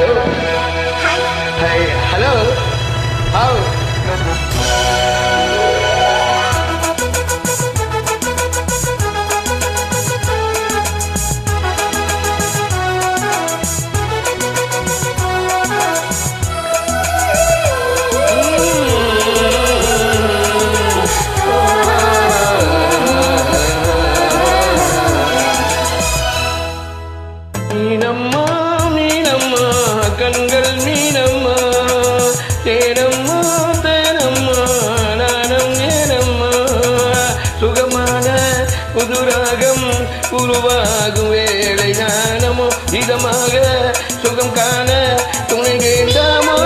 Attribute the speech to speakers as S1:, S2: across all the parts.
S1: Hey, hello. How? Meenamma Meenamma கண்கள் மீனம்மா தேனம்மா தேனம்மா நானும் ஏனம்மா சுகமான புதுராகம் உருவாகும் வேளை நானமோ இதமாக சுகம் காண துணை வேண்டாமா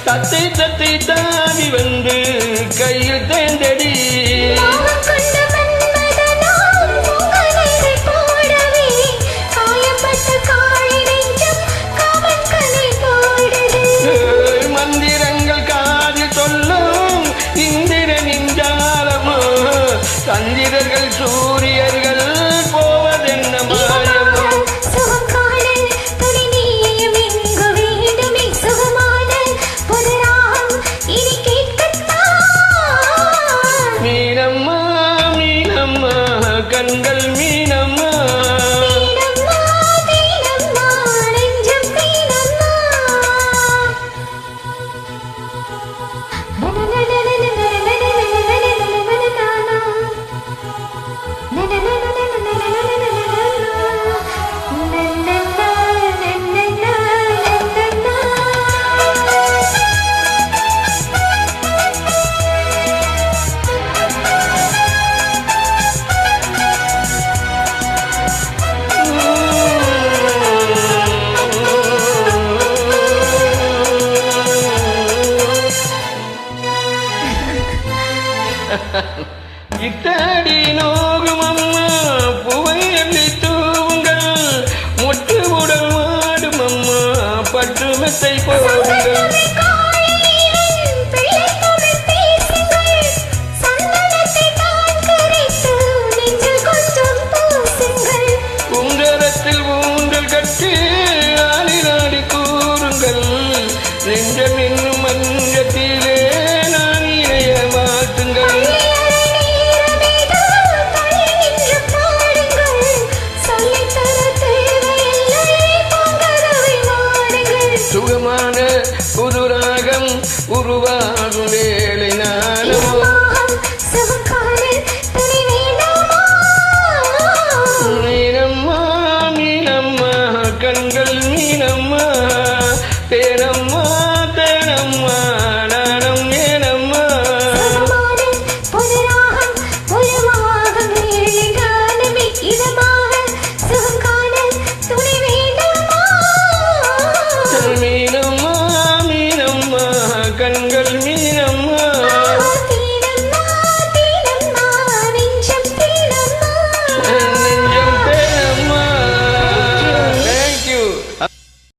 S1: தத்தை தத்தை தாவி வந்து கையில் தேந்தடி மந்திரங்கள் காதில் சொல்லும் இந்திரனின் ஜாலமோ சந்திரர்கள் சூரியர்கள் போவதென்ன மாயமோ கண்கள் மீனம்மா இத்தாடி நோகும் அம்மா புவை அள்ளி தூவுங்கள் மொட்டு உடல் மாடும் அம்மா பட்டு மெத்தை போடுங்கள் உங்கரத்தில் ஊண்டல் கட்டி ஆளினாடி கூறுங்கள் நெஞ்சம் என்னும் மஞ்சத்திலே நான் இணைய மாற்றுங்கள் சுகமான புதுராகம் உருவாகுமே